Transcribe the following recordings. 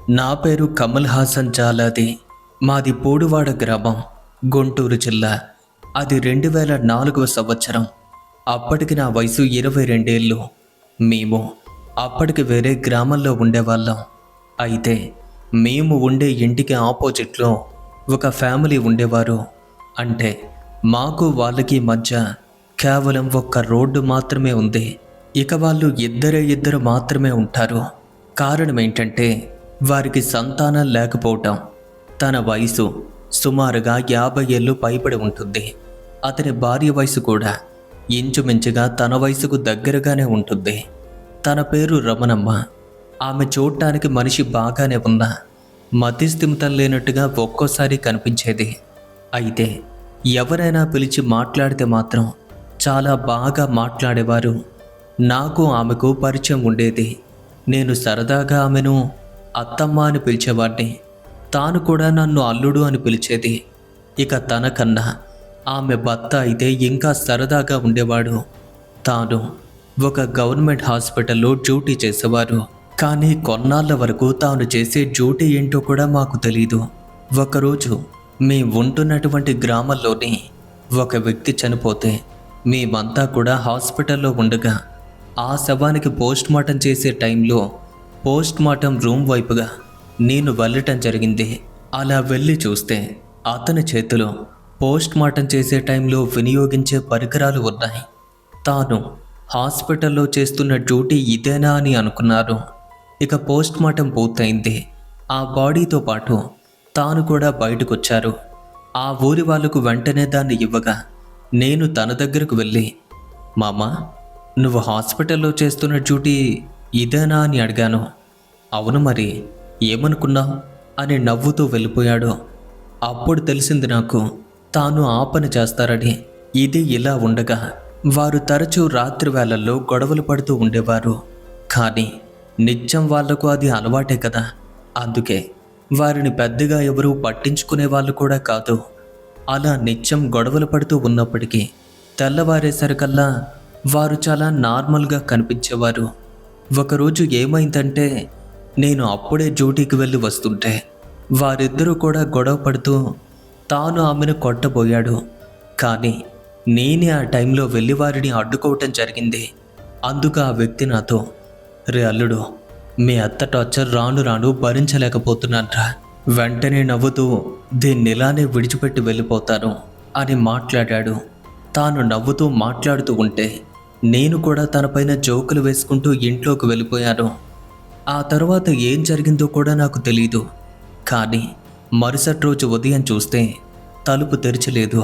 నా పేరు కమల్ హాసన్ జాలాది. మాది పూడువాడ గ్రామం, గుంటూరు జిల్లా. అది 2004వ సంవత్సరం. అప్పటికి నా వయసు 22 ఏళ్ళు. మేము అప్పటికి వేరే గ్రామంలో ఉండేవాళ్ళం. అయితే మేము ఉండే ఇంటికి ఆపోజిట్లో ఒక ఫ్యామిలీ ఉండేవారు. అంటే మాకు వాళ్ళకి మధ్య కేవలం ఒక్క రోడ్డు మాత్రమే ఉంది. ఇక వాళ్ళు ఇద్దరు మాత్రమే ఉంటారు. కారణం ఏంటంటే వారికి సంతానం లేకపోవటం. తన వయసు సుమారుగా 50 ఏళ్ళు పైబడి ఉంటుంది. అతని భార్య వయసు కూడా ఇంచుమించుగా తన వయసుకు దగ్గరగానే ఉంటుంది. తన పేరు రమణమ్మ. ఆమె చూడటానికి మనిషి బాగానే ఉన్నా మతిస్థిమితం లేనట్టుగా ఒక్కోసారి కనిపించేది. అయితే ఎవరైనా పిలిచి మాట్లాడితే మాత్రం చాలా బాగా మాట్లాడేవారు. నాకు ఆమెకు పరిచయం ఉండేది. నేను సరదాగా ఆమెను అత్తమ్మ అని పిలిచేవాడిని. తాను కూడా నన్ను అల్లుడు అని పిలిచేది. ఇక తనకన్నా ఆమె భర్త అయితే ఇంకా సరదాగా ఉండేవాడు. తాను ఒక గవర్నమెంట్ హాస్పిటల్లో డ్యూటీ చేసేవారు. కానీ కొన్నాళ్ళ వరకు తాను చేసే డ్యూటీ ఏంటో కూడా మాకు తెలీదు. ఒకరోజు మేము ఉంటున్నటువంటి గ్రామంలోని ఒక వ్యక్తి చనిపోతే మేమంతా కూడా హాస్పిటల్లో ఉండగా ఆ శవానికి పోస్ట్ మార్టం చేసే టైంలో పోస్ట్ మార్టం రూమ్ వైపుగా నేను వెళ్ళటం జరిగింది. అలా వెళ్ళి చూస్తే అతని చేతిలో పోస్ట్ మార్టం చేసే టైంలో వినియోగించే పరికరాలు ఉన్నాయి. తాను హాస్పిటల్లో చేస్తున్న డ్యూటీ ఇదేనా అని అనుకున్నారు. ఇక పోస్ట్ మార్టం పూర్తయింది. ఆ బాడీతో పాటు తాను కూడా బయటకొచ్చారు. ఆ ఊరి వాళ్ళకు వెంటనే దాన్ని ఇవ్వగా నేను తన దగ్గరకు వెళ్ళి, మామ, నువ్వు హాస్పిటల్లో చేస్తున్న డ్యూటీ ఇదేనా అని అడిగాను. అవును, మరి ఏమనుకున్నావు అని నవ్వుతూ వెళ్ళిపోయాడు. అప్పుడు తెలిసింది నాకు తాను ఆ పని చేస్తారని. ఇది ఇలా ఉండగా వారు తరచూ రాత్రి వేళల్లో గొడవలు పడుతూ ఉండేవారు. కానీ నిత్యం వాళ్లకు అది అలవాటే కదా. అందుకే వారిని పెద్దగా ఎవరూ పట్టించుకునే వాళ్ళు కూడా కాదు. అలా నిత్యం గొడవలు పడుతూ ఉన్నప్పటికీ తెల్లవారేసరికల్లా వారు చాలా నార్మల్గా కనిపించేవారు. ఒకరోజు ఏమైందంటే నేను అప్పుడే డ్యూటీకి వెళ్ళి వస్తుంటే వారిద్దరూ కూడా గొడవ పడుతూ తాను ఆమెను కొట్టబోయాడు. కానీ నేనే ఆ టైంలో వెళ్ళి వారిని అడ్డుకోవటం జరిగింది. అందుకు ఆ వ్యక్తి నాతో, రే అల్లుడు, మీ అత్త టార్చర్ రాను రాను భరించలేకపోతున్నాన్రా. వెంటనే నవ్వుతూ దీన్ని ఇలానే విడిచిపెట్టి వెళ్ళిపోతాను అని మాట్లాడాడు. తాను నవ్వుతూ మాట్లాడుతూ ఉంటే నేను కూడా తనపైన జోకులు వేసుకుంటూ ఇంట్లోకి వెళ్ళిపోయాను. ఆ తర్వాత ఏం జరిగిందో కూడా నాకు తెలీదు. కానీ మరుసటి రోజు ఉదయం చూస్తే తలుపు తెరచలేదు.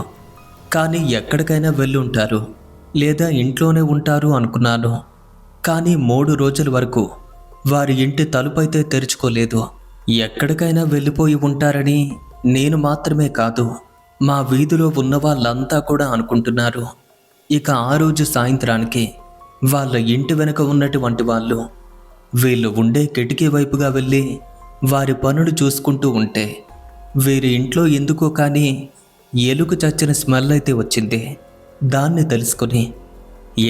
కానీ ఎక్కడికైనా వెళ్ళి ఉంటారు లేదా ఇంట్లోనే ఉంటారు అనుకున్నాను. కానీ 3 రోజుల వరకు వారి ఇంటి తలుపు అయితే తెరుచుకోలేదు. ఎక్కడికైనా వెళ్ళిపోయి ఉంటారని నేను మాత్రమే కాదు, మా వీధిలో ఉన్న వాళ్ళంతా కూడా అనుకుంటున్నారు. ఇక ఆ రోజు సాయంత్రానికి వాళ్ళ ఇంటి వెనుక ఉన్నటువంటి వాళ్ళు వీళ్ళు ఉండే కిటికీ వైపుగా వెళ్ళి వారి పనులు చూసుకుంటూ ఉంటే వీరి ఇంట్లో ఎందుకో కానీ ఎలుక చచ్చిన స్మెల్ అయితే వచ్చింది. దాన్ని తెలుసుకొని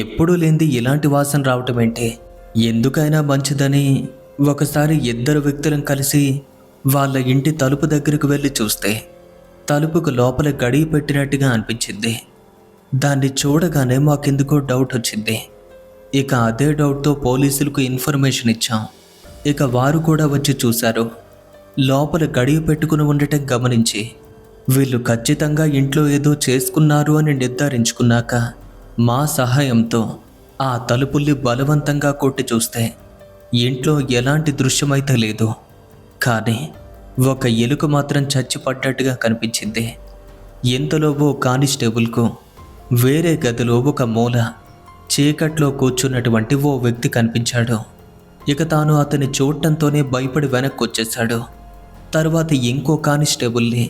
ఎప్పుడూ లేనిది ఇలాంటి వాసన రావటం ఏంటి, ఎందుకైనా మంచిదని ఒకసారి 2 వ్యక్తులను కలిసి వాళ్ళ ఇంటి తలుపు దగ్గరకు వెళ్ళి చూస్తే తలుపుకు లోపల గడియ పెట్టినట్టుగా అనిపించింది. దాన్ని చూడగానే మాకెందుకో డౌట్ వచ్చింది. ఇక అదే డౌట్తో పోలీసులకు ఇన్ఫర్మేషన్ ఇచ్చాం. ఇక వారు కూడా వచ్చి చూశారు. లోపల గడియ పెట్టుకుని ఉండటం గమనించి వీళ్ళు ఖచ్చితంగా ఇంట్లో ఏదో చేసుకున్నారు అని నిర్ధారించుకున్నాక మా సహాయంతో ఆ తలుపుల్ని బలవంతంగా కొట్టి చూస్తే ఇంట్లో ఎలాంటి దృశ్యమైతే లేదు. కానీ ఒక ఎలుక మాత్రం చచ్చిపడ్డట్టుగా కనిపించింది. ఇంతలో ఓ కానిస్టేబుల్కు వేరే గదిలో ఒక మూల చీకట్లో కూర్చున్నటువంటి ఓ వ్యక్తి కనిపించాడు. ఇక తాను అతన్ని చూడటంతోనే భయపడి వెనక్కి వచ్చేశాడు. తర్వాత ఇంకో కానిస్టేబుల్ని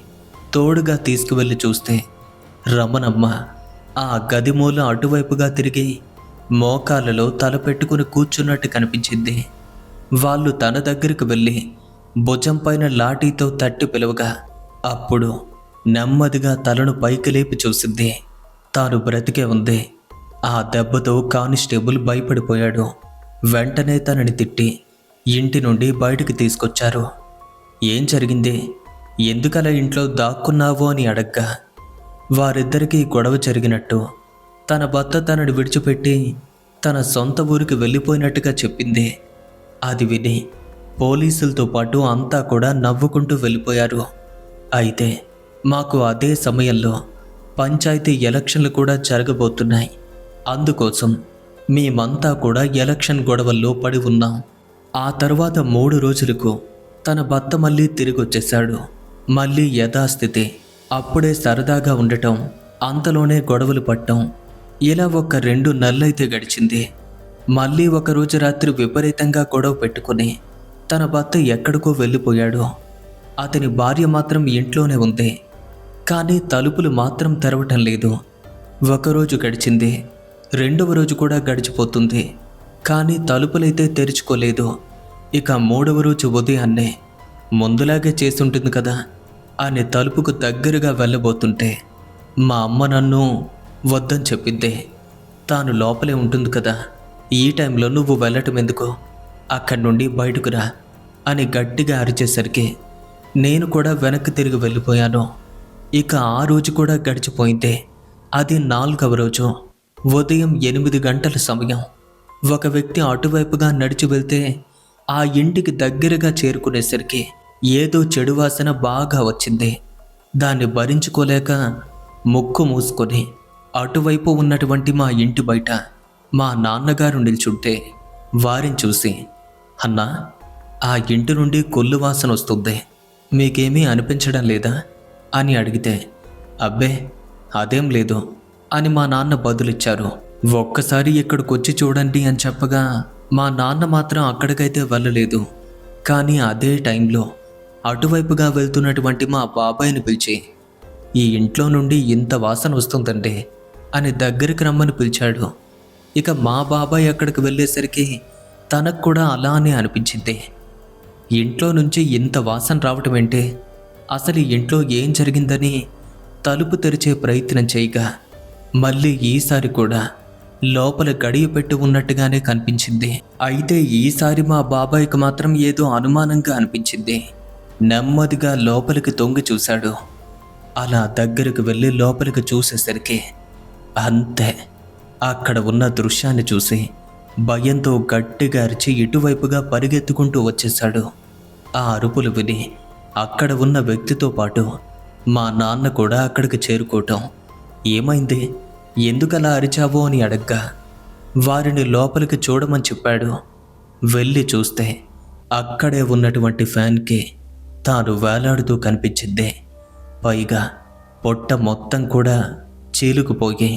తోడుగా తీసుకువెళ్ళి చూస్తే రమణమ్మ ఆ గది మూల అటువైపుగా తిరిగి మోకాళ్ళలో తల పెట్టుకుని కూర్చున్నట్టు కనిపించింది. వాళ్ళు తన దగ్గరికి వెళ్ళి భుజం పైన లాఠీతో తట్టి పిలువగా అప్పుడు నెమ్మదిగా తలను పైకి లేపి చూసింది. తాను బ్రతికే ఉంది. ఆ దెబ్బతో కానిస్టేబుల్ భయపడిపోయాడు. వెంటనే తనని తిట్టి ఇంటి నుండి బయటికి తీసుకొచ్చారు. ఏం జరిగింది, ఎందుకలా ఇంట్లో దాక్కున్నావు అని అడగ్గా వారిద్దరికీ గొడవ జరిగినట్టు, తన భర్త తనని విడిచిపెట్టి తన సొంత ఊరికి వెళ్ళిపోయినట్టుగా చెప్పింది. అది విని పోలీసులతో పాటు అంతా కూడా నవ్వుకుంటూ వెళ్ళిపోయారు. అయితే మాకు అదే సమయంలో పంచాయతీ ఎలక్షన్లు కూడా జరగబోతున్నాయి. అందుకోసం మేమంతా కూడా ఎలక్షన్ గొడవల్లో పడి ఉన్నాం. ఆ తర్వాత 3 రోజులకు తన భర్త మళ్ళీ తిరిగొచ్చేశాడు. మళ్ళీ యథాస్థితి. అప్పుడే సరదాగా ఉండటం, అంతలోనే గొడవలు పట్టడం. ఇలా ఒక 2 నెలలైతే గడిచింది. మళ్ళీ ఒకరోజు రాత్రి విపరీతంగా గొడవ పెట్టుకుని తన భర్త ఎక్కడికో వెళ్ళిపోయాడు. అతని భార్య మాత్రం ఇంట్లోనే ఉంది. కానీ తలుపులు మాత్రం తెరవటం లేదు. ఒకరోజు గడిచింది, 2వ రోజు కూడా గడిచిపోతుంది. కానీ తలుపులైతే తెరుచుకోలేదు. ఇక 3వ రోజు ఉదయాన్నే ముందులాగే చేసుంటుంది కదా అని తలుపుకు దగ్గరగా వెళ్ళబోతుంటే మా అమ్మ నన్ను వద్దని చెప్పింది. తాను లోపలే ఉంటుంది కదా, ఈ టైంలో నువ్వు వెళ్ళటం ఎందుకు, అక్కడి నుండి బయటకు రా అని గట్టిగా అరిచేసరికి నేను కూడా వెనక్కి తిరిగి వెళ్ళిపోయాను. ఇక ఆ రోజు కూడా గడిచిపోయింది. అది 4వ రోజు. ఉదయం 8 గంటల సమయం. ఒక వ్యక్తి అటువైపుగా నడిచి వెళ్తే ఆ ఇంటికి దగ్గరగా చేరుకునేసరికి ఏదో చెడు వాసన బాగా వచ్చింది. దాన్ని భరించుకోలేక ముక్కు మూసుకొని అటువైపు ఉన్నటువంటి మా ఇంటి బయట మా నాన్నగారు నిల్చుంటే వారిని చూసి, అన్నా, ఆ ఇంటి నుండి కొల్లు వాసన వస్తుంది, మీకేమీ అనిపించడం లేదా అని అడిగితే, అబ్బే అదేం లేదు అని మా నాన్న బదులిచ్చారు. ఒక్కసారి ఇక్కడికి వచ్చి చూడండి అని చెప్పగా మా నాన్న మాత్రం అక్కడికైతే వెళ్ళలేదు. కానీ అదే టైంలో అటువైపుగా వెళ్తున్నటువంటి మా బాబాయ్ని పిలిచి, ఈ ఇంట్లో నుండి ఇంత వాసన వస్తుందండి అని దగ్గరికి రమ్మని పిలిచాడు. ఇక మా బాబాయ్ అక్కడికి వెళ్ళేసరికి తనకు కూడా అలానే అనిపించింది. ఇంట్లో నుంచి ఇంత వాసన రావటం ఏంటి, అసలు ఈ ఇంట్లో ఏం జరిగిందని తలుపు తెరిచే ప్రయత్నం చేయగా మళ్ళీ ఈసారి కూడా లోపల గడియ పెట్టి ఉన్నట్టుగానే కనిపించింది. అయితే ఈసారి మా బాబాయ్కి మాత్రం ఏదో అనుమానంగా అనిపించింది. నెమ్మదిగా లోపలికి తొంగి చూశాడు. అలా దగ్గరకు వెళ్ళి లోపలికి చూసేసరికి అంతే, అక్కడ ఉన్న దృశ్యాన్ని చూసి భయంతో గట్టిగా అరిచి ఇటువైపుగా పరిగెత్తుకుంటూ వచ్చేశాడు. ఆ అరుపులు విని అక్కడ ఉన్న వ్యక్తితో పాటు మా నాన్న కూడా అక్కడికి చేరుకోవటం, ఏమైంది, ఎందుకలా అరిచావో అని అడగ్గా వారిని లోపలికి చూడమని చెప్పాడు. వెళ్ళి చూస్తే అక్కడే ఉన్నటువంటి ఫ్యాన్కి తాను వేలాడుతూ కనిపించింది. పైగా పొట్ట మొత్తం కూడా చీలుకుపోయి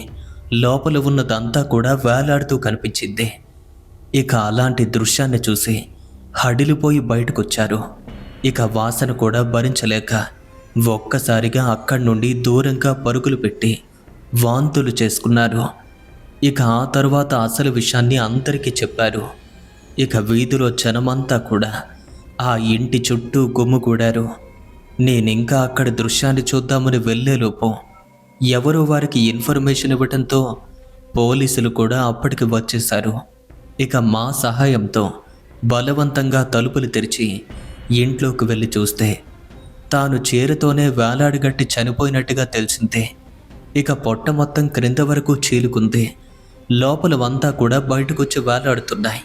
లోపల ఉన్నదంతా కూడా వేలాడుతూ కనిపించింది. ఇక అలాంటి దృశ్యాన్ని చూసి హడిలిపోయి బయటకొచ్చారు. ఇక వాసన కూడా భరించలేక ఒక్కసారిగా అక్కడి నుండి దూరంగా పరుగులు పెట్టి వాంతులు చేసుకున్నారు. ఇక ఆ తర్వాత అసలు విషయాన్ని అందరికీ చెప్పారు. ఇక వీధిలో జనమంతా కూడా ఆ ఇంటి చుట్టూ గుమ్ముగూడారు. నేనింకా అక్కడ దృశ్యాన్ని చూద్దామని వెళ్ళేలోపు ఎవరో వారికి ఇన్ఫర్మేషన్ ఇవ్వటంతో పోలీసులు కూడా అప్పటికి వచ్చేశారు. ఇక మా సహాయంతో బలవంతంగా తలుపులు తెరిచి ఇంట్లోకి వెళ్ళి చూస్తే తాను చీరతోనే వేలాడగట్టి చనిపోయినట్టుగా తెలిసిందే. ఇక పొట్ట మొత్తం క్రింద వరకు చీలుకుంది. లోపలవంతా కూడా బయటకొచ్చి వేలాడుతున్నాయి.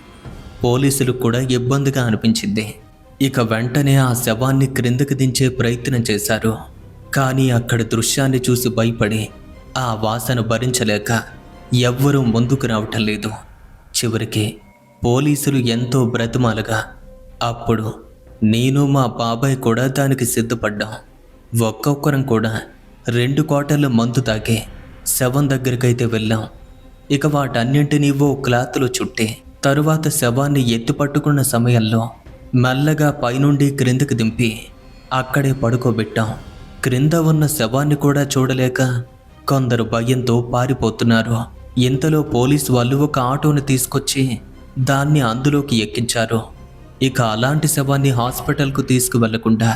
పోలీసులకు కూడా ఇబ్బందిగా అనిపించింది. ఇక వెంటనే ఆ శవాన్ని క్రిందకి దించే ప్రయత్నం చేశారు. కానీ అక్కడ దృశ్యాన్ని చూసి భయపడి ఆ వాసన భరించలేక ఎవ్వరూ ముందుకు రావటం లేదు. చివరికి పోలీసులు ఎంతో బ్రతిమాలగా అప్పుడు నేను మా బాబాయ్ కూడా దానికి సిద్ధపడ్డాం. ఒక్కొక్కరం కూడా 2 క్వార్టర్ల మందు తాగి శవం దగ్గరికైతే వెళ్ళాం. ఇక వాటన్నింటినీ ఓ క్లాత్లో చుట్టి తరువాత శవాన్ని ఎత్తి పట్టుకున్న సమయంలో మెల్లగా పైనుండి క్రిందకి దింపి అక్కడే పడుకోబెట్టాం. క్రింద ఉన్న శవాన్ని కూడా చూడలేక కొందరు భయంతో పారిపోతున్నారు. ఇంతలో పోలీసు వాళ్ళు ఒక ఆటోను తీసుకొచ్చి దాన్ని అందులోకి ఎక్కించారు. ఇక అలాంటి శవాన్ని హాస్పిటల్కు తీసుకువెళ్లకుండా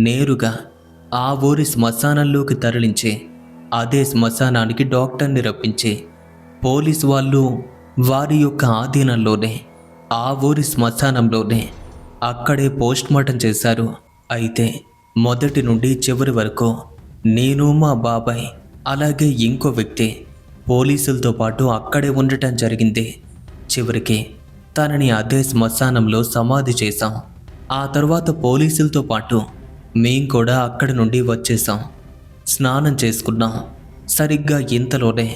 నేరుగా ఆ ఊరి శ్మశానంలోకి తరలించి అదే శ్మశానానికి డాక్టర్ని రప్పించి పోలీసు వాళ్ళు వారి యొక్క ఆధీనంలోనే ఆ ఊరి శ్మశానంలోనే అక్కడే పోస్ట్మార్టం చేశారు. అయితే మొదటి నుండి చివరి వరకు నేను, మా బాబాయ్, అలాగే ఇంకో వ్యక్తి పోలీసులతో పాటు అక్కడే ఉండటం జరిగింది. చివరికి తనని అదే శ్మశానంలో సమాధి చేశాం. ఆ తర్వాత పోలీసులతో పాటు మేం కూడా అక్కడి నుండి వచ్చేసాం. స్నానం చేసుకున్నాం. సరిగ్గా ఇంతలోనే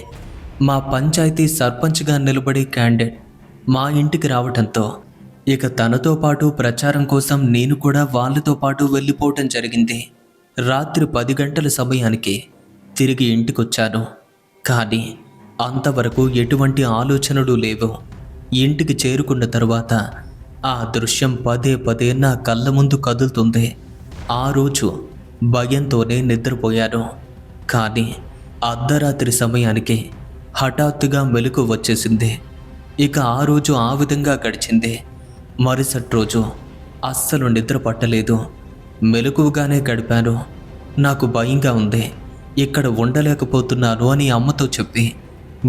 మా పంచాయతీ సర్పంచ్గా నిలబడే క్యాండిడేట్ మా ఇంటికి రావటంతో ఇక తనతో పాటు ప్రచారం కోసం నేను కూడా వాళ్ళతో పాటు వెళ్ళిపోవటం జరిగింది. రాత్రి 10 గంటల సమయానికి తిరిగి ఇంటికొచ్చాను. కానీ అంతవరకు ఎటువంటి ఆలోచనలు లేవు. ఇంటికి చేరుకున్న తరువాత ఆ దృశ్యం పదే పదే నా కళ్ళ ముందు కదులుతుంది. ఆ రోజు భయంతోనే నిద్రపోయాను. కానీ అర్ధరాత్రి సమయానికి హఠాత్తుగా మెలకు వచ్చేసింది. ఇక ఆ రోజు ఆ విధంగా గడిచింది. మరుసటి రోజు అస్సలు నిద్ర పట్టలేదు. మెలకువగానే గడిపాను. నాకు భయంగా ఉంది, ఇక్కడ ఉండలేకపోతున్నాను అని అమ్మతో చెప్పి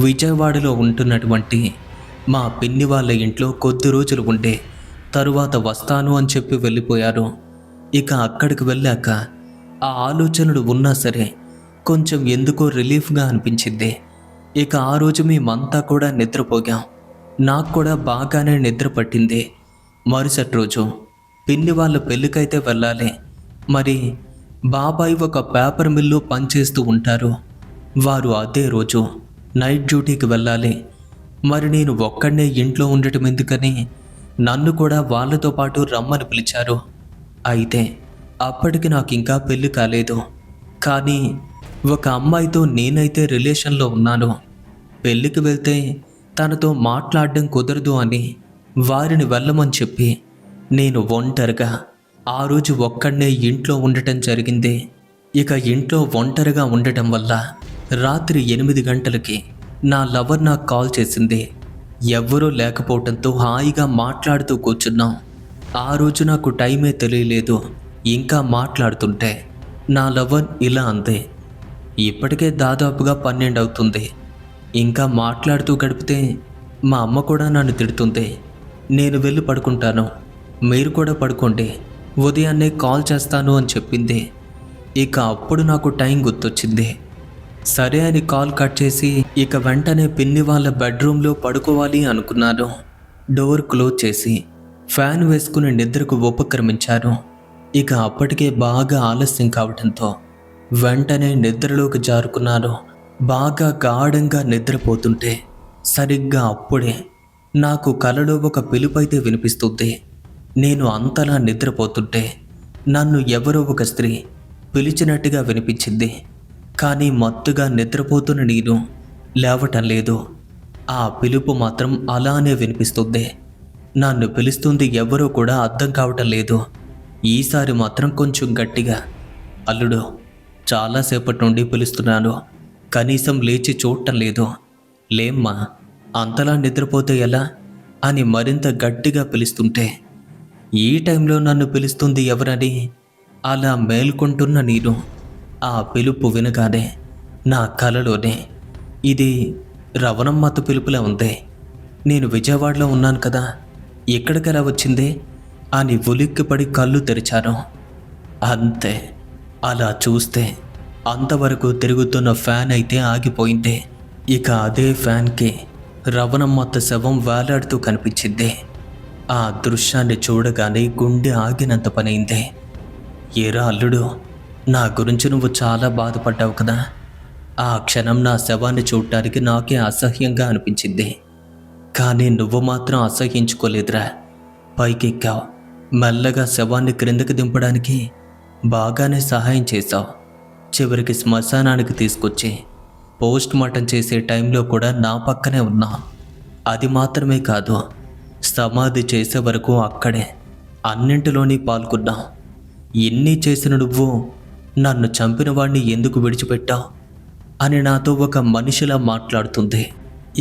విజయవాడలో ఉంటున్నటువంటి మా పిన్ని వాళ్ళ ఇంట్లో కొద్ది రోజులు ఉండే తరువాత వస్తాను అని చెప్పి వెళ్ళిపోయారు. ఇక అక్కడికి వెళ్ళాక ఆ ఆలోచనలు ఉన్నా సరే కొంచెం ఎందుకో రిలీఫ్గా అనిపించింది. ఇక ఆ రోజు మేమంతా కూడా నిద్రపోయాం. నాకు కూడా బాగానే నిద్ర పట్టింది. మరుసటి రోజు పిన్ని వాళ్ళ పెళ్ళికైతే వెళ్ళాలి. మరి బాబాయ్ ఒక పేపర్ మిల్లు పనిచేస్తూ ఉంటారు. వారు అదే రోజు నైట్ డ్యూటీకి వెళ్ళాలి. మరి నేను ఒక్కడనే ఇంట్లో ఉండటం ఎందుకని నన్ను కూడా వాళ్ళతో పాటు రమ్మని పిలిచారు. అయితే అప్పటికి నాకు ఇంకా పెళ్ళి కాలేదు. కానీ ఒక అమ్మాయితో నేనైతే రిలేషన్లో ఉన్నాను. పెళ్ళికి వెళ్తే తనతో మాట్లాడడం కుదరదు అని వారిని వెళ్ళమని చెప్పి నేను ఒంటరిగా ఆ రోజు ఒక్కడనే ఇంట్లో ఉండటం జరిగింది. ఇక ఇంట్లో ఒంటరిగా ఉండటం వల్ల రాత్రి 8 గంటలకి నా లవర్ నాకు కాల్ చేసింది. ఎవ్వరూ లేకపోవడంతో హాయిగా మాట్లాడుతూ కూర్చున్నాం. ఆ రోజు నాకు టైమే తెలియలేదు. ఇంకా మాట్లాడుతుంటే నా లవర్ ఇలా అంది, ఇప్పటికే దాదాపుగా 12 అవుతుంది. ఇంకా మాట్లాడుతూ గడిపితే మా అమ్మ కూడా నన్ను తిడుతుంది. నేను వెళ్ళి పడుకుంటాను, మీరు కూడా పడుకోండి, ఉదయాన్నే కాల్ చేస్తాను అని చెప్పింది. ఇక అప్పుడు నాకు టైం గుర్తొచ్చింది. సరే అని కాల్ కట్ చేసి ఇక వెంటనే పిన్ని వాళ్ళ బెడ్రూమ్లో పడుకోవాలి అనుకున్నాను. డోర్ క్లోజ్ చేసి ఫ్యాన్ వేసుకుని నిద్రకు ఉపక్రమించాను. ఇక అప్పటికే బాగా ఆలస్యం కావడంతో వెంటనే నిద్రలోకి జారుకున్నాను. బాగా గాఢంగా నిద్రపోతుంటే సరిగ్గా అప్పుడే నాకు కలలో ఒక పిలుపైతే వినిపిస్తుంది. నేను అంతలా నిద్రపోతుంటే నన్ను ఎవరో ఒక స్త్రీ పిలిచినట్టుగా వినిపించింది. కానీ మత్తుగా నిద్రపోతున్న నేను లేవటం లేదు. ఆ పిలుపు మాత్రం అలానే వినిపిస్తుంది. నన్ను పిలుస్తుంది ఎవరో కూడా అర్థం కావటం లేదు. ఈసారి మాత్రం కొంచెం గట్టిగా, అల్లుడు, చాలాసేపటి నుండి పిలుస్తున్నాను, కనీసం లేచి చూడటం లేదు, లేమ్మా, అంతలా నిద్రపోతే ఎలా అని మరింత గట్టిగా పిలుస్తుంటే ఈ టైంలో నన్ను పిలుస్తుంది ఎవరని అలా మేల్కొంటున్న నేను ఆ పిలుపు వినగానే నా కలలోనే ఇది రవణమ్మత పిలుపులా ఉంది. నేను విజయవాడలో ఉన్నాను కదా, ఎక్కడికెలా వచ్చింది అని ఉలిక్కిపడి కళ్ళు తెరిచాను. అంతే, అలా చూస్తే అంతవరకు తిరుగుతున్న ఫ్యాన్ అయితే ఆగిపోయింది. ఇక అదే ఫ్యాన్కి రవణమ్మత శవం వేలాడుతూ కనిపించింది. ఆ దృశ్యాన్ని చూడగానే గుండె ఆగినంత పనైంది. ఏరా అల్లుడు, నా గురించి నువ్వు చాలా బాధపడ్డావు కదా. ఆ క్షణం నా శవాన్ని చూడటానికి నాకే అసహ్యంగా అనిపించింది. కానీ నువ్వు మాత్రం అసహ్యించుకోలేదురా. పైకెక్కావు, మెల్లగా శవాన్ని క్రిందకి దింపడానికి బాగానే సహాయం చేశావు. చివరికి శ్మశానానికి తీసుకొచ్చి పోస్ట్ మార్టం చేసే టైంలో కూడా నా పక్కనే ఉన్నా. అది మాత్రమే కాదు, సమాధి చేసే వరకు అక్కడే అన్నింటిలోని పాల్గొన్నావు. ఎన్ని చేసిన నువ్వు నన్ను చంపిన వాడిని ఎందుకు విడిచిపెట్టావు అని నాతో ఒక మనిషిలా మాట్లాడుతుంది.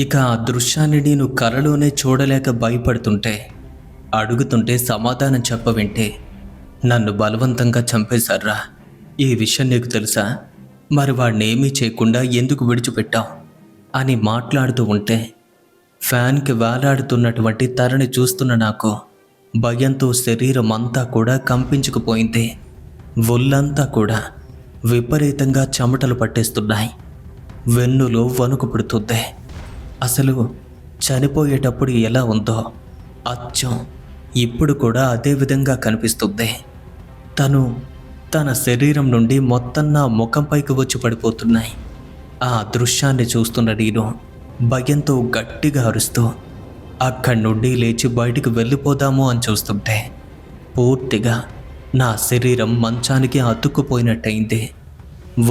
ఇక ఆ దృశ్యాన్ని నేను కలలోనే చూడలేక భయపడుతుంటే అడుగుతుంటే సమాధానం చెప్పవింటే నన్ను బలవంతంగా చంపేశారా. ఈ విషయం నీకు తెలుసా? మరి వాడిని ఏమీ చేయకుండా ఎందుకు విడిచిపెట్టావు అని మాట్లాడుతూ ఉంటే ఫ్యాన్కి వేలాడుతున్నటువంటి తరణి చూస్తున్న నాకు భయంతో శరీరం అంతా కూడా కంపించుకుపోయింది. ఒళ్ళంతా కూడా విపరీతంగా చెమటలు పట్టేస్తున్నాయి. వెన్నులో వణుకు పుడుతుంది. అసలు చనిపోయేటప్పుడు ఎలా ఉందో అచ్చం ఇప్పుడు కూడా అదే విధంగా కనిపిస్తుంది. తన శరీరం నుండి మొత్తం నా ముఖంపైకి వచ్చి పడిపోతున్నాయి. ఆ దృశ్యాన్ని చూస్తున్న నేను భయంతో గట్టిగా అరుస్తూ అక్కడి నుండి లేచి బయటికి వెళ్ళిపోదాము అని చూస్తుంటే పూర్తిగా నా శరీరం మంచానికి అతుక్కుపోయినట్టయింది.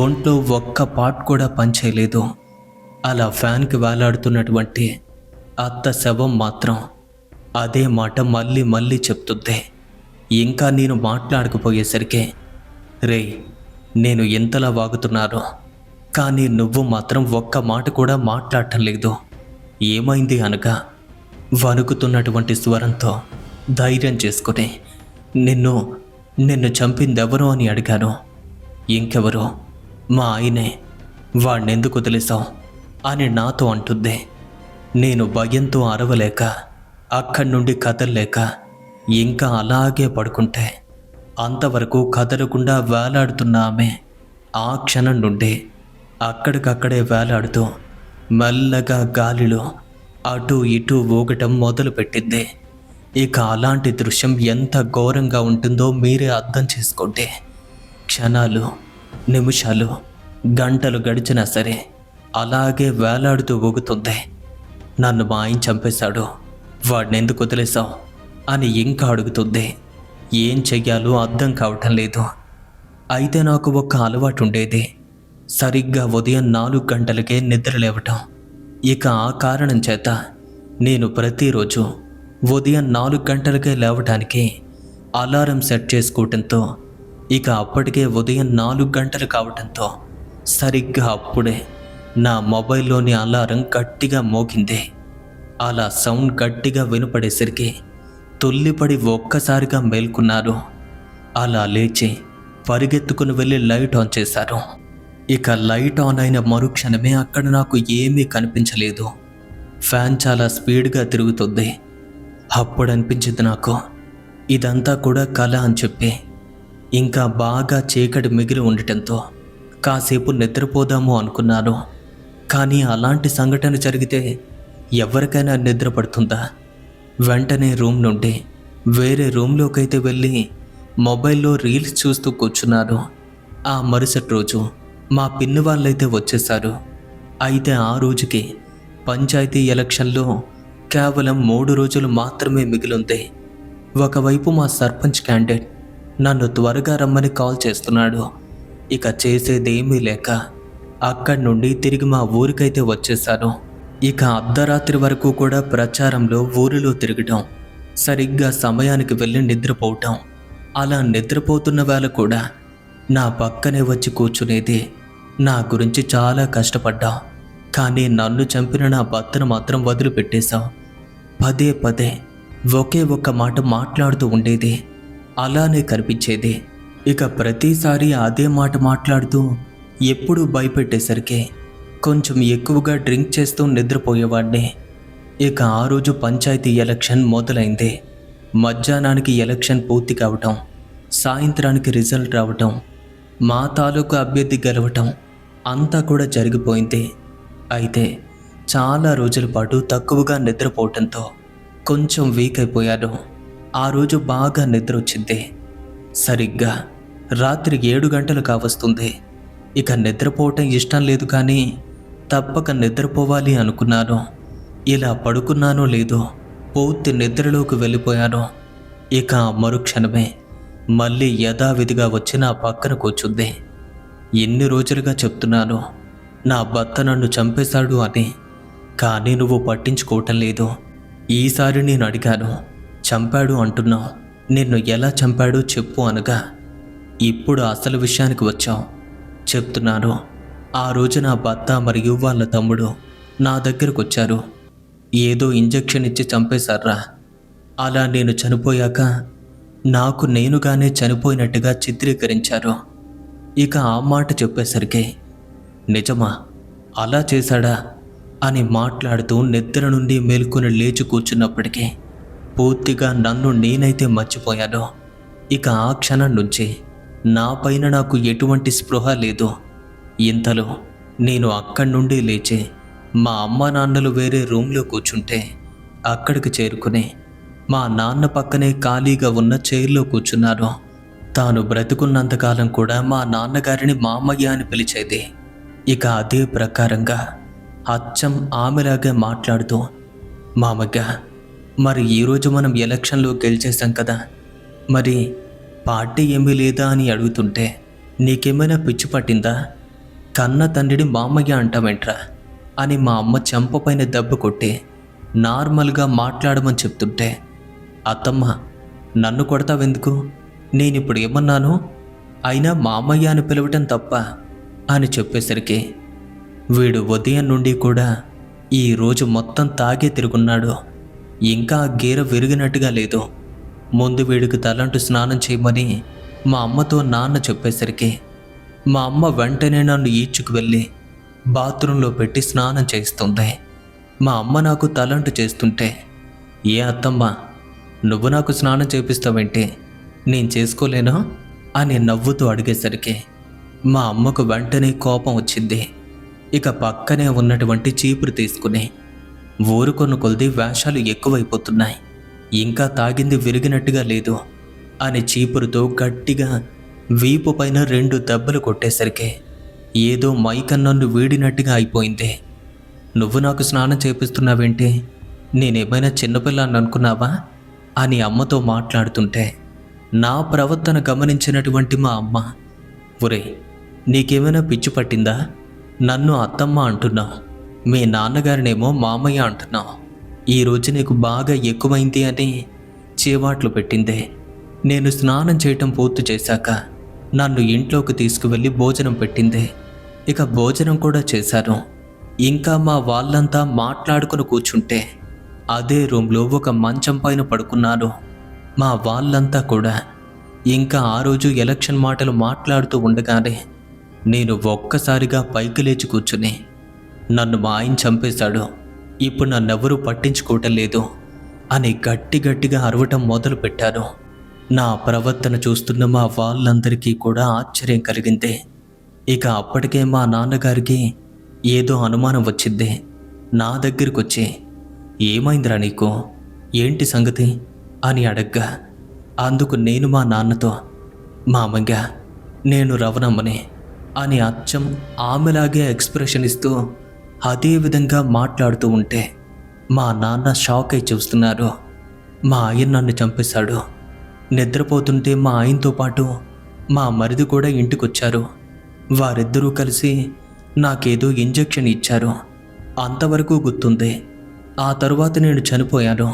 ఒంట్లో ఒక్క పార్ట్ కూడా పనిచేయలేదు. అలా ఫ్యాన్కి వేలాడుతున్నటువంటి అత్త శవం మాత్రం అదే మాట మళ్ళీ మళ్ళీ చెప్తుంది. ఇంకా నేను మాట్లాడకపోయేసరికి, రే, నేను ఎంతలా వాగుతున్నానో, కానీ నువ్వు మాత్రం ఒక్క మాట కూడా మాట్లాడటం లేదు, ఏమైంది అనగా వణుకుతున్నటువంటి స్వరంతో ధైర్యం చేసుకుని నిన్ను చంపిందెవరో అని అడిగాను. ఇంకెవరో, మా ఆయనే, వాణ్ణెందుకు వదిలేశావు అని నాతో అంటుంది. నేను భయంతో అరవలేక అక్కడి నుండి కదలలేక ఇంకా అలాగే పడుకుంటే అంతవరకు కదలకుండా వేలాడుతున్న ఆమె ఆ క్షణం నుండి అక్కడికక్కడే వేలాడుతూ మెల్లగా గాలిలో అటూ ఇటూ ఊగటం మొదలుపెట్టింది. ఇక అలాంటి దృశ్యం ఎంత ఘోరంగా ఉంటుందో మీరే అర్థం చేసుకోండి. క్షణాలు, నిమిషాలు, గంటలు గడిచినా సరే అలాగే వేలాడుతూ ఊగుతుంది. నన్ను మా ఆయన చంపేశాడు, వాడినెందుకు వదిలేశావు అని ఇంకా అడుగుతుంది. ఏం చెయ్యాలో అర్థం కావటం లేదు. అయితే నాకు ఒక అలవాటు ఉండేది, సరిగ్గా ఉదయం 4 గంటలకే నిద్ర లేవటం. ఇక ఆ కారణం చేత నేను ప్రతిరోజు ఉదయం 4 గంటలకే లేవటానికి అలారం సెట్ చేసుకోవటంతో ఇక అప్పటికే ఉదయం 4 గంటలు కావటంతో సరిగ్గా అప్పుడే నా మొబైల్లోని అలారం గట్టిగా మోగింది. అలా సౌండ్ గట్టిగా వినపడేసరికి తుల్లిపడి ఒక్కసారిగా మేల్కొన్నారు. అలా లేచి పరిగెత్తుకుని వెళ్ళి లైట్ ఆన్ చేశారు. ఇక లైట్ ఆన్ అయిన మరుక్షణమే అక్కడ నాకు ఏమీ కనిపించలేదు. ఫ్యాన్ చాలా స్పీడ్గా తిరుగుతుంది. అప్పుడు అనిపించింది నాకు ఇదంతా కూడా కళ అని చెప్పి. ఇంకా బాగా చీకటి మిగిలి ఉండటంతో కాసేపు నిద్రపోదాము అనుకున్నాను. కానీ అలాంటి సంఘటన జరిగితే ఎవరికైనా నిద్ర పడుతుందా? వెంటనే రూమ్ నుండి వేరే రూమ్లోకైతే వెళ్ళి మొబైల్లో రీల్స్ చూస్తూ కూర్చున్నాను. ఆ మరుసటి రోజు మా పిన్ని వాళ్ళైతే వచ్చేశారు. అయితే ఆ రోజుకి పంచాయతీ ఎలక్షన్లో కేవలం 3 రోజులు మాత్రమే మిగిలింది. ఒకవైపు మా సర్పంచ్ క్యాండిడేట్ నన్ను త్వరగా రమ్మని కాల్ చేస్తున్నాడు. ఇక చేసేదేమీ లేక అక్కడి నుండి తిరిగి మా ఊరికైతే వచ్చేశాను. ఇక అర్ధరాత్రి వరకు కూడా ప్రచారంలో ఊరిలో తిరగటం, సరిగ్గా సమయానికి వెళ్ళి నిద్రపోవటం. అలా నిద్రపోతున్న వేళ కూడా నా పక్కనే వచ్చి కూర్చునేది. నా గురించి చాలా కష్టపడ్డాం, కానీ నన్ను చంపిన నా భర్తను మాత్రం వదిలిపెట్టేశాం. పదే పదే ఒకే ఒక్క మాట మాట్లాడుతూ ఉండేది. అలానే కనిపించేది. ఇక ప్రతిసారి అదే మాట మాట్లాడుతూ ఎప్పుడూ భయపెట్టేసరికి కొంచెం ఎక్కువగా డ్రింక్ చేస్తూ నిద్రపోయేవాడిని. ఇక ఆ రోజు పంచాయతీ ఎలక్షన్ మొదలైంది. మధ్యాహ్నానికి ఎలక్షన్ పూర్తి కావటం, సాయంత్రానికి రిజల్ట్ రావటం, మా తాలూకు అభ్యర్థి గెలవటం అంతా కూడా జరిగిపోయింది. అయితే చాలా రోజుల పాటు తక్కువగా నిద్రపోవటంతో కొంచెం వీక్ అయిపోయాను. ఆ రోజు బాగా నిద్ర వచ్చింది. సరిగ్గా రాత్రి 7 గంటలు కావస్తుంది. ఇక నిద్రపోవటం ఇష్టం లేదు, కానీ తప్పక నిద్రపోవాలి అనుకున్నాను. ఇలా పడుకున్నానో లేదో పూర్తి నిద్రలోకి వెళ్ళిపోయాను. ఇక మరుక్షణమే మళ్ళీ యథావిధిగా వచ్చి నా పక్కన కూర్చుంది. ఎన్ని రోజులుగా చెప్తున్నాను నా భర్త నన్ను చంపేశాడు అని, కానీ నువ్వు పట్టించుకోవటం లేదు. ఈసారి నేను అడిగాను, చంపాడు అంటున్నావు, నిన్ను ఎలా చంపాడో చెప్పు అనగా, ఇప్పుడు అసలు విషయానికి వచ్చావు. చెప్తున్నాను, ఆ రోజు నా భర్త మరియు వాళ్ళ తమ్ముడు నా దగ్గరకు వచ్చారు. ఏదో ఇంజెక్షన్ ఇచ్చి చంపేశారా. అలా నేను చనిపోయాక నాకు నేనుగానే చనిపోయినట్టుగా చిత్రీకరించారు. ఇక ఆ మాట చెప్పేసరికి, నిజమా, అలా చేశాడా అని మాట్లాడుతూ నిద్ర నుండి మేల్కొని లేచి కూర్చున్నప్పటికీ పూర్తిగా నన్ను నేనైతే మర్చిపోయాను. ఇక ఆ క్షణం నుంచి నా పైన నాకు ఎటువంటి స్పృహ లేదు. ఇంతలో నేను అక్కడి నుండి లేచి మా అమ్మ నాన్నలు వేరే రూమ్లో కూర్చుంటే అక్కడికి చేరుకుని మా నాన్న పక్కనే ఖాళీగా ఉన్న చైర్లో కూర్చున్నాను. తాను బ్రతుకున్నంతకాలం కూడా మా నాన్నగారిని మామయ్య అని పిలిచేది. ఇక అదే ప్రకారంగా అచ్చం ఆమెలాగే మాట్లాడుతూ, మామయ్య, మరి ఈరోజు మనం ఎలక్షన్లో గెలిచేశాం కదా, మరి పార్టీ ఏమీ లేదా అని అడుగుతుంటే నీకేమైనా పిచ్చి పట్టిందా? కన్న తండ్రిని మామయ్య అంటావేంట్రా అని మా అమ్మ చెంపపైన దెబ్బ కొట్టి నార్మల్గా మాట్లాడమని చెప్తుంటే, అత్తమ్మ నన్ను కొడతావెందుకు? నేనిప్పుడు ఏమన్నాను? అయినా మామయ్య అని పిలవటం తప్ప అని చెప్పేసరికి వీడు ఉదయం నుండి కూడా ఈరోజు మొత్తం తాగే తిరుగున్నాడు. ఇంకా గీర విరిగినట్టుగా లేదు. ముందు వీడికి తలంటు స్నానం చేయమని మా అమ్మతో నాన్న చెప్పేసరికి మా అమ్మ వెంటనే నన్ను ఈడ్చుకు వెళ్ళి బాత్రూంలో పెట్టి స్నానం చేస్తుంది. మా అమ్మ నాకు తలంటు చేస్తుంటే, ఏ అత్తమ్మ, నువ్వు నాకు స్నానం చేపిస్తావేంటి? నేను చేసుకోలేనా అని నవ్వుతూ అడిగేసరికి మా అమ్మకు వెంటనే కోపం వచ్చింది. ఇక పక్కనే ఉన్నటువంటి చీపురు తీసుకుని ఊరుకొన్న కొద్ది వేషాలు ఎక్కువైపోతున్నాయి, ఇంకా తాగింది విరిగినట్టుగా లేదు అని చీపురుతో గట్టిగా వీపు పైన 2 దెబ్బలు కొట్టేసరికి ఏదో మైకం నన్ను వీడినట్టుగా అయిపోయింది. నువ్వు నాకు స్నానం చేపిస్తున్నావేంటి? నేనేమైనా చిన్నపిల్లాన్ని అనుకున్నావా అని అమ్మతో మాట్లాడుతుంటే నా ప్రవర్తన గమనించినటువంటి మా అమ్మ, ఒరే, నీకేమైనా పిచ్చి పట్టిందా? నన్ను అత్తమ్మ అంటున్నావు, మీ నాన్నగారినేమో మామయ్య అంటున్నావు. ఈరోజు నీకు బాగా ఎక్కువైంది అని చేవాట్లు పెట్టిందే. నేను స్నానం చేయటం పూర్తి చేశాక నన్ను ఇంట్లోకి తీసుకువెళ్ళి భోజనం పెట్టిందే. ఇక భోజనం కూడా చేశాను. ఇంకా మా వాళ్ళంతా మాట్లాడుకుని కూర్చుంటే అదే రూమ్లో ఒక మంచం పైన పడుకున్నాను. మా వాళ్ళంతా కూడా ఇంకా ఆ రోజు ఎలక్షన్ మాటలు మాట్లాడుతూ ఉండగానే నేను ఒక్కసారిగా పైకి లేచి కూర్చుని, నన్ను మా ఆయన చంపేశాడు, ఇప్పుడు నన్నెవరూ పట్టించుకోవటం లేదు అని గట్టిగా అరవటం మొదలుపెట్టాను. నా ప్రవర్తన చూస్తున్న మా వాళ్ళందరికీ కూడా ఆశ్చర్యం కలిగింది. ఇక అప్పటికే మా నాన్నగారికి ఏదో అనుమానం వచ్చింది. నా దగ్గరికి వచ్చి, ఏమైందిరా నీకు, ఏంటి సంగతి అని అడగ్గా అందుకు నేను మా నాన్నతో, మామయ్య, నేను రవణమ్మని అని అచ్చం ఆమెలాగే ఎక్స్ప్రెషన్ ఇస్తూ అదే విధంగా మాట్లాడుతూ ఉంటే మా నాన్న షాక్ అయి చూస్తున్నారు. మా ఆయన నన్ను చంపేశాడు. నిద్రపోతుంటే మా ఆయనతో పాటు మా మరిది కూడా ఇంటికొచ్చారు. వారిద్దరూ కలిసి నాకేదో ఇంజెక్షన్ ఇచ్చారు. అంతవరకు గుర్తుంది. ఆ తరువాత నేను చనిపోయాను.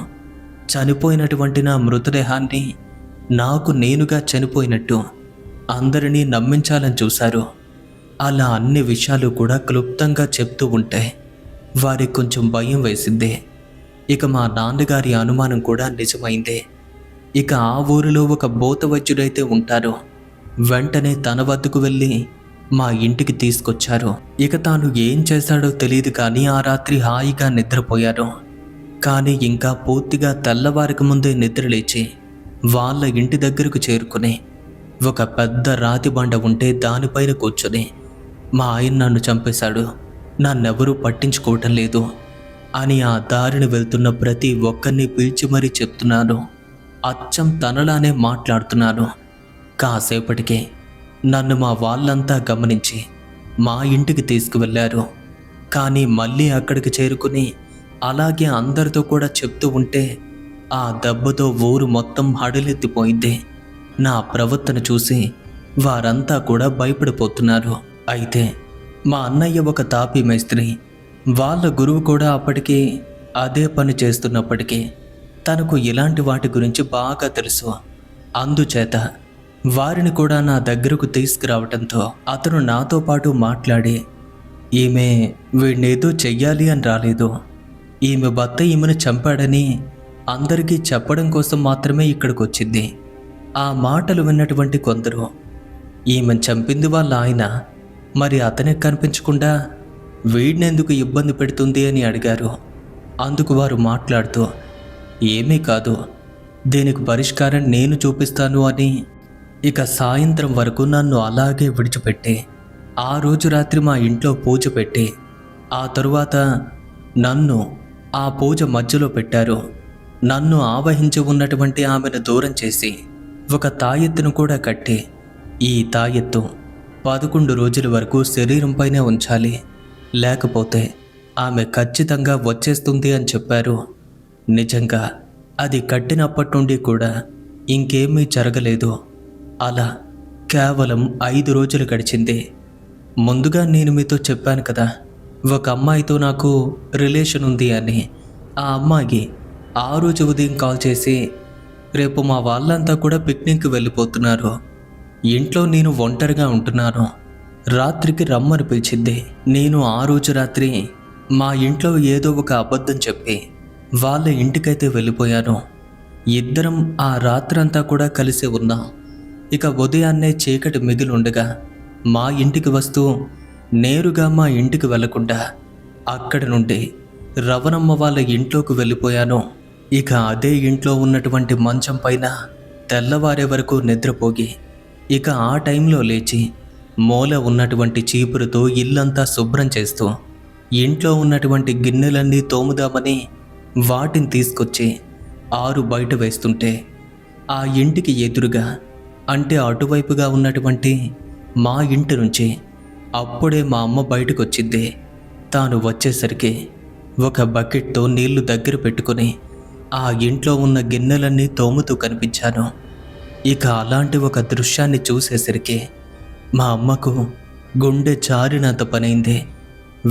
చనిపోయినటువంటి నా మృతదేహాన్ని నాకు నేనుగా చనిపోయినట్టు అందరినీ నమ్మించాలని చూశారు. అలా అన్ని విషయాలు కూడా క్లుప్తంగా చెప్తూ ఉంటే వారికి కొంచెం భయం వేసింది. ఇక మా నాన్నగారి అనుమానం కూడా నిజమైంది. ఇక ఆ ఊరిలో ఒక భూత వైద్యుడైతే ఉంటారో వెంటనే తన వద్దకు వెళ్ళి మా ఇంటికి తీసుకొచ్చారు. ఇక తాను ఏం చేశాడో తెలియదు కానీ ఆ రాత్రి హాయిగా నిద్రపోయారు. కానీ ఇంకా పూర్తిగా తెల్లవారికి ముందే నిద్రలేచి వాళ్ళ ఇంటి దగ్గరకు చేరుకుని ఒక పెద్ద రాతి బండ ఉంటే దానిపైన కూర్చొని, మా ఆయన నన్ను చంపేశాడు, నన్నెవరూ పట్టించుకోవటం లేదు అని ఆ దారిని వెళ్తున్న ప్రతి ఒక్కరిని పిలిచి మరీ చెప్తున్నాను. అచ్చం తనలానే మాట్లాడుతున్నాను. కాసేపటికే నన్ను మా వాళ్ళంతా గమనించి మా ఇంటికి తీసుకువెళ్ళారు. కానీ మళ్ళీ అక్కడికి చేరుకుని అలాగే అందరితో కూడా చెప్తూ ఉంటే ఆ దెబ్బతో ఊరు మొత్తం హడలెత్తిపోయింది. నా ప్రవర్తన చూసి వారంతా కూడా భయపడిపోతున్నారు. అయితే మా అన్నయ్య ఒక తాపీ మేస్త్రి. వాళ్ళ గురువు కూడా అప్పటికి అదే పని చేస్తున్నప్పటికీ తనకు ఇలాంటి వాటి గురించి బాగా తెలుసు. అందుచేత వారిని కూడా నా దగ్గరకు తీసుకురావడంతో అతను నాతో పాటు మాట్లాడి, ఈమె వీడినేదో చెయ్యాలి అని రాలేదు, ఈమె భర్త ఈమెను చంపాడని అందరికీ చెప్పడం కోసం మాత్రమే ఇక్కడికి వచ్చింది. ఆ మాటలు విన్నటువంటి కొందరు, ఈమెను చంపింది వాళ్ళ ఆయన, మరి అతనే కనిపించకుండా వీడినెందుకు ఇబ్బంది పెడుతుంది అని అడిగారు. అందుకు వారు మాట్లాడుతూ, ఏమీ కాదు, దీనికి పరిష్కారం నేను చూపిస్తాను అని ఇక సాయంత్రం వరకు నన్ను అలాగే విడిచిపెట్టి ఆ రోజు రాత్రి మా ఇంట్లో పూజ పెట్టి ఆ తరువాత నన్ను ఆ పూజ మధ్యలో పెట్టారు. నన్ను ఆవహించి ఉన్నటువంటి ఆమెను దూరం చేసి ఒక తాయెత్తును కూడా కట్టి ఈ తాయెత్తు 11 రోజుల వరకు శరీరంపైనే ఉంచాలి, లేకపోతే ఆమె ఖచ్చితంగా వచ్చేస్తుంది అని చెప్పారు. నిజంగా అది కట్టినప్పటి నుండి కూడా ఇంకేమీ జరగలేదు. అలా కేవలం 5 రోజులు గడిచింది. ముందుగా నేను మీతో చెప్పాను కదా, ఒక అమ్మాయితో నాకు రిలేషన్ ఉంది అని. ఆ అమ్మాయి ఆ రోజు ఉదయం కాల్ చేసి, రేపు మా వాళ్ళంతా కూడా పిక్నిక్కి వెళ్ళిపోతున్నారు, ఇంట్లో నేను ఒంటరిగా ఉంటున్నాను, రాత్రికి రమ్మని పిలిచింది. నేను ఆ రోజు రాత్రి మా ఇంట్లో ఏదో ఒక అబద్ధం చెప్పి వాళ్ళ ఇంటికైతే వెళ్ళిపోయాను. ఇద్దరం ఆ రాత్రంతా కూడా కలిసి ఉన్నాం. ఇక ఉదయాన్నే చీకటి మిగిలి ఉండగా మా ఇంటికి వస్తూ నేరుగా మా ఇంటికి వెళ్లకుండా అక్కడి నుండి రవణమ్మ వాళ్ళ ఇంట్లోకి వెళ్ళిపోయాను. ఇక అదే ఇంట్లో ఉన్నటువంటి మంచం పైన తెల్లవారే వరకు నిద్రపోగి ఇక ఆ టైంలో లేచి మూల ఉన్నటువంటి చీపురుతో ఇల్లంతా శుభ్రం చేస్తూ ఇంట్లో ఉన్నటువంటి గిన్నెలన్నీ తోముదామని వాటిని తీసుకొచ్చి 6 బయట వేస్తుంటే ఆ ఇంటికి ఎదురుగా, అంటే అటువైపుగా ఉన్నటువంటి మా ఇంటి నుంచి అప్పుడే మా అమ్మ బయటకు వచ్చింది. తాను వచ్చేసరికి ఒక బకెట్తో నీళ్లు దగ్గర పెట్టుకుని ఆ ఇంట్లో ఉన్న గిన్నెలన్నీ తోముతూ కనిపించాను. ఇక అలాంటి ఒక దృశ్యాన్ని చూసేసరికి మా అమ్మకు గుండె జారినంత పనైంది.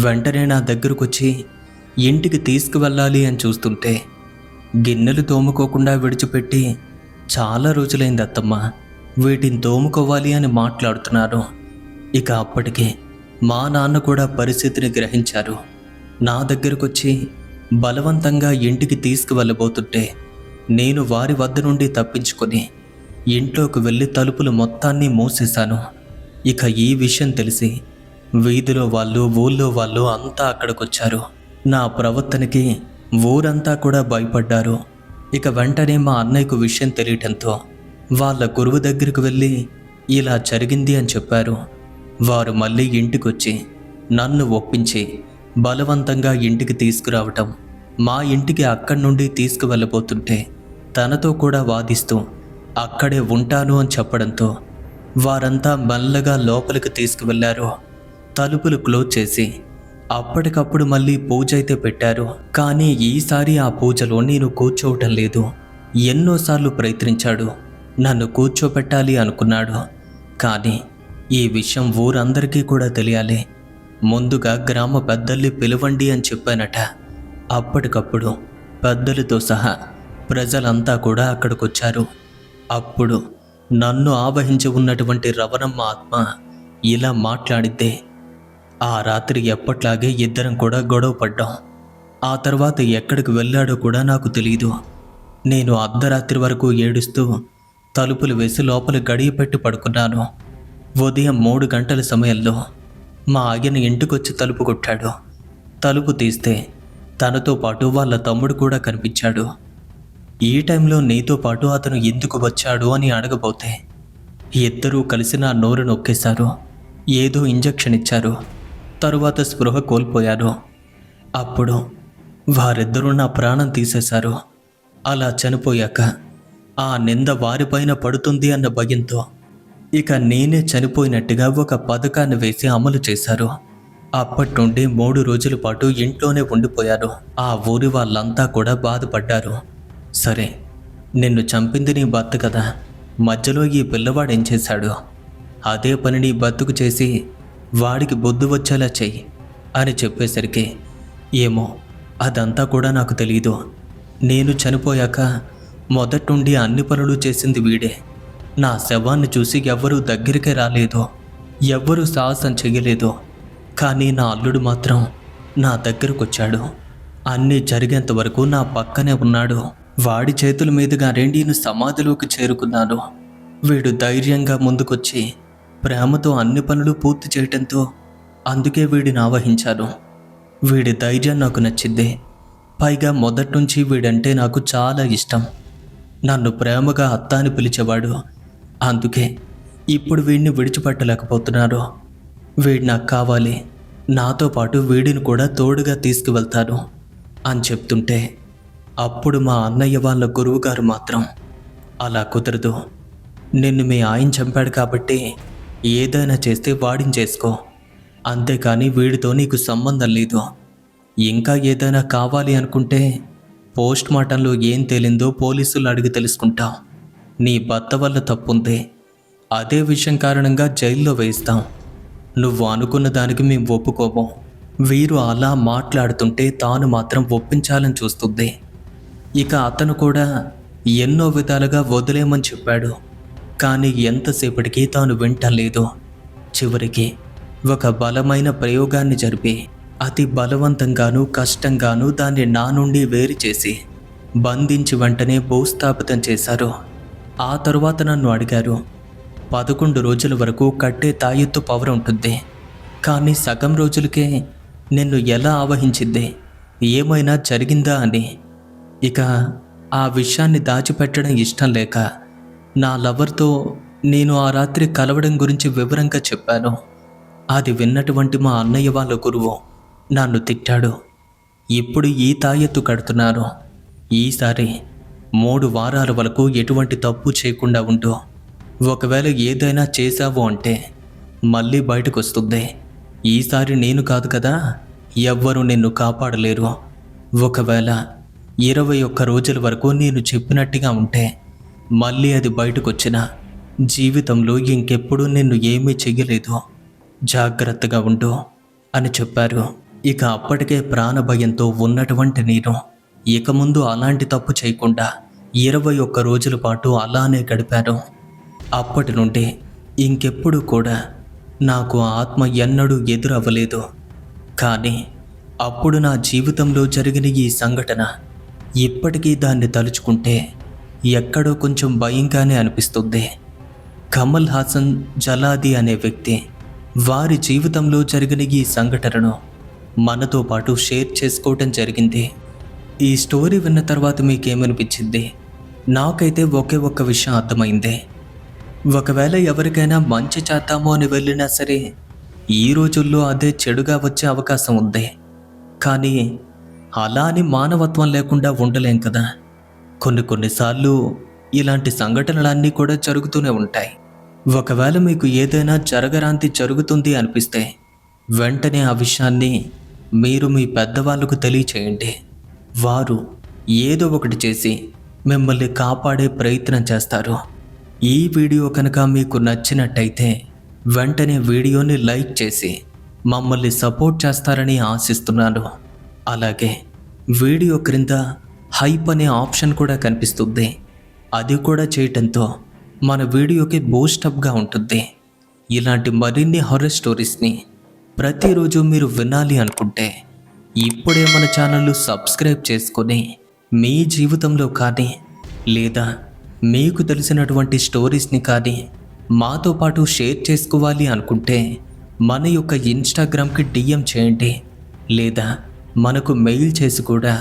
వెంటనే నా దగ్గరకొచ్చి ఇంటికి తీసుకువెళ్ళాలి అని చూస్తుంటే, గిన్నెలు తోముకోకుండా విడిచిపెట్టి చాలా రోజులైంది అత్తమ్మ, వీటిని తోముకోవాలి అని మాట్లాడుతున్నారు. ఇక అప్పటికే మా నాన్న కూడా పరిస్థితిని గ్రహించారు. నా దగ్గరకొచ్చి బలవంతంగా ఇంటికి తీసుకువెళ్ళబోతుంటే నేను వారి వద్ద నుండి తప్పించుకొని ఇంట్లోకి వెళ్ళి తలుపులు మొత్తాన్ని మూసేశాను. ఇక ఈ విషయం తెలిసి వీధిలో వాళ్ళు, ఊళ్ళో వాళ్ళు అంతా అక్కడికొచ్చారు. నా ప్రవర్తనకి ఊరంతా కూడా భయపడ్డారు. ఇక వెంటనే మా అన్నయ్యకు విషయం తెలియటంతో వాళ్ళ గురువు దగ్గరికి వెళ్ళి ఇలా జరిగింది అని చెప్పారు. వారు మళ్ళీ ఇంటికొచ్చి నన్ను ఒప్పించి బలవంతంగా ఇంటికి తీసుకురావటం, మా ఇంటికి అక్కడి నుండి తీసుకువెళ్ళబోతుంటే తనతో కూడా వాదిస్తూ అక్కడే ఉంటాను అని చెప్పడంతో వారంతా మెల్లగా లోపలికి తీసుకువెళ్లారు. తలుపులు క్లోజ్ చేసి అప్పటికప్పుడు మళ్ళీ పూజ అయితే పెట్టారు. కానీ ఈసారి ఆ పూజలో నేను కూర్చోవటం లేదు. ఎన్నోసార్లు ప్రయత్నించాడు, నన్ను కూర్చోపెట్టాలి అనుకున్నాడు. కానీ ఈ విషయం ఊరందరికీ కూడా తెలియాలి, ముందుగా గ్రామ పెద్దల్ని పిలవండి అని చెప్పానట. అప్పటికప్పుడు పెద్దలతో సహా ప్రజలంతా కూడా అక్కడికొచ్చారు. అప్పుడు నన్ను ఆవహించి ఉన్నటువంటి రవణమ్మ ఆత్మ ఇలా మాట్లాడిద్దే. ఆ రాత్రి ఎప్పట్లాగే ఇద్దరం కూడా గొడవ పడ్డాం. ఆ తర్వాత ఎక్కడికి వెళ్ళాడో కూడా నాకు తెలియదు. నేను అర్ధరాత్రి వరకు ఏడుస్తూ తలుపులు వేసి లోపల గడియ పెట్టి పడుకున్నాను. ఉదయం 3 గంటల సమయంలో మా ఆయన ఇంటికొచ్చి తలుపు కొట్టాడు. తలుపు తీస్తే తనతో పాటు వాళ్ళ తమ్ముడు కూడా కనిపించాడు. ఈ టైంలో నీతో పాటు అతను ఎందుకు వచ్చాడు అని అడగబోతే ఇద్దరూ కలిసి నా నోరు నొక్కేశారు. ఏదో ఇంజెక్షన్ ఇచ్చారు. తరువాత స్పృహ కోల్పోయారు. అప్పుడు వారిద్దరూ నా ప్రాణం తీసేశారు. అలా చనిపోయాక ఆ నింద వారిపైన పడుతుంది అన్న భయంతో ఇక నేనే చనిపోయినట్టుగా ఒక పథకాన్ని వేసి అమలు చేశారు. అప్పటి నుండి 3 రోజుల పాటు ఇంట్లోనే ఉండిపోయారు. ఆ ఊరి వాళ్ళంతా కూడా బాధపడ్డారు. సరే, నిన్ను చంపింది నీ భర్త కదా, మధ్యలో ఈ పిల్లవాడు ఏం చేశాడు? అదే పని నీ బతుకు చేసి వాడికి బుద్ధి వచ్చేలా చెయ్యి అని చెప్పేసరికి, ఏమో అదంతా కూడా నాకు తెలీదు. నేను చనిపోయాక మొదటి నుండి అన్ని పనులు చేసింది వీడే. నా శవాన్ని చూసి ఎవ్వరూ దగ్గరికే రాలేదు, ఎవ్వరూ సాహసం చెయ్యలేదు. కానీ నా అల్లుడు మాత్రం నా దగ్గరకొచ్చాడు. అన్నీ జరిగేంత వరకు నా పక్కనే ఉన్నాడు. వాడి చేతుల మీదుగానే నేను సమాధిలోకి చేరుకున్నాను. వీడు ధైర్యంగా ముందుకొచ్చి ప్రేమతో అన్ని పనులు పూర్తి చేయటంతో అందుకే వీడిని ఆవహించాను. వీడి ధైర్యం నాకు నచ్చింది. పైగా మొదటి నుంచి వీడంటే నాకు చాలా ఇష్టం. నన్ను ప్రేమగా అత్త అని పిలిచేవాడు. అందుకే ఇప్పుడు వీడిని విడిచిపెట్టలేకపోతున్నారు. వీడు నాకు కావాలి, నాతో పాటు వీడిని కూడా తోడుగా తీసుకువెళ్తాను అని చెప్తుంటే అప్పుడు మా అన్నయ్య వాళ్ళ గురువుగారు మాత్రం, అలా కుదరదు, నిన్ను మీ ఆయన చంపాడు కాబట్టి ఏదైనా చేస్తే వాడిని చేసుకో, అంతేకాని వీడితో నీకు సంబంధం లేదు. ఇంకా ఏదైనా కావాలి అనుకుంటే పోస్ట్ మార్టంలో ఏం తేలిందో పోలీసులు అడిగి తెలుసుకుంటాం. నీ భర్త వల్ల తప్పుంది, అదే విషయం కారణంగా జైల్లో వేయిస్తాం. నువ్వు అనుకున్న దానికి మేము ఒప్పుకోము. వీరు అలా మాట్లాడుతుంటే తాను మాత్రం ఒప్పించాలని చూస్తుంది. ఇక అతను కూడా ఎన్నో విధాలుగా వదిలేమని చెప్పాడు, కానీ ఎంతసేపటికి తాను వింటలేదు. చివరికి ఒక బలమైన ప్రయోగాన్ని జరిపి అతి బలవంతంగానూ కష్టంగానూ దాన్ని నా నుండి వేరు చేసి బంధించి వెంటనే భూస్థాపితం చేశారు. ఆ తరువాత నన్ను అడిగారు, 11 రోజుల వరకు కట్టే తాయెత్తు పవర్ ఉంటుంది, కానీ సగం రోజులకే నిన్ను ఎలా ఆవహించింది, ఏమైనా జరిగిందా అని. ఇక ఆ విషయాన్ని దాచిపెట్టడం ఇష్టం లేక నా లవర్తో నేను ఆ రాత్రి కలవడం గురించి వివరంగా చెప్పాను. అది విన్నటువంటి మా అన్నయ్య వాళ్ళ గురువు నన్ను తిట్టాడు. ఇప్పుడు ఈ తాయెత్తు కడుతున్నాను, ఈసారి 3 వారాల వరకు ఎటువంటి తప్పు చేయకుండా ఉండు. ఒకవేళ ఏదైనా చేశావు అంటే మళ్ళీ బయటకు వస్తుంది. ఈసారి నేను కాదు కదా, ఎవ్వరూ నిన్ను కాపాడలేరు. ఒకవేళ 21 రోజుల వరకు నేను చెప్పినట్టుగా ఉంటే మళ్ళీ అది బయటకు వచ్చిన జీవితంలో ఇంకెప్పుడు నిన్ను ఏమీ చెయ్యలేదు, జాగ్రత్తగా ఉండు అని చెప్పారు. ఇక అప్పటికే ప్రాణభయంతో ఉన్నటువంటి నేను ఇక ముందు అలాంటి తప్పు చేయకుండా 21 రోజుల పాటు అలానే గడిపాను. అప్పటి నుండి ఇంకెప్పుడు కూడా నాకు ఆత్మ ఎన్నడూ ఎదురవ్వలేదు. కానీ అప్పుడు నా జీవితంలో జరిగిన ఈ సంఘటన ఇప్పటికీ దాన్ని తలుచుకుంటే ఎక్కడో కొంచెం భయంగానే అనిపిస్తుంది. కమల్ హాసన్ జలాది అనే వ్యక్తి వారి జీవితంలో జరిగిన ఈ సంఘటనను మనతో పాటు షేర్ చేసుకోవటం జరిగింది. ఈ స్టోరీ విన్న తర్వాత మీకేమనిపించింది? నాకైతే ఒకే ఒక్క విషయం అర్థమైంది. ఒకవేళ ఎవరికైనా మంచి చేద్దామో అని వెళ్ళినా సరే ఈ రోజుల్లో అదే చెడుగా వచ్చే అవకాశం ఉంది. కానీ అలా అని మానవత్వం లేకుండా ఉండలేం కదా. కొన్నిసార్లు ఇలాంటి సంఘటనలన్నీ కూడా జరుగుతూనే ఉంటాయి. ఒకవేళ మీకు ఏదైనా జరగరాంతి జరుగుతుంది అనిపిస్తే వెంటనే ఆ విషయాన్ని మీరు మీ పెద్దవాళ్ళకు తెలియచేయండి. వారు ఏదో ఒకటి చేసి మిమ్మల్ని కాపాడే ప్రయత్నం చేస్తారు. ఈ వీడియో కనుక మీకు నచ్చినట్టయితే వెంటనే వీడియోని లైక్ చేసి మమ్మల్ని సపోర్ట్ చేస్తారని ఆశిస్తున్నాను. అలాగే వీడియో క్రింద హైప్ అనే ఆప్షన్ కూడా కనిపిస్తుంది. అది కూడా చేయటంతో మన వీడియోకి బూస్టప్గా ఉంటుంది. ఇలాంటి మరిన్ని హారర్ స్టోరీస్ని ప్రతిరోజు మీరు వినాలి అనుకుంటే ఇప్పుడే మన ఛానల్ను సబ్స్క్రైబ్ చేసుకొని మీ జీవితంలో కానీ లేదా మీకు తెలిసినటువంటి స్టోరీస్ని కానీ మాతో పాటు షేర్ చేసుకోవాలి అనుకుంటే మన యొక్క ఇన్స్టాగ్రామ్కి DM చేయండి, లేదా మనకు మెయిల్ చేసి కూడా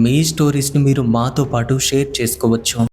మీ స్టోరీస్ని మీరు మాతో పాటు షేర్ చేసుకోవచ్చు.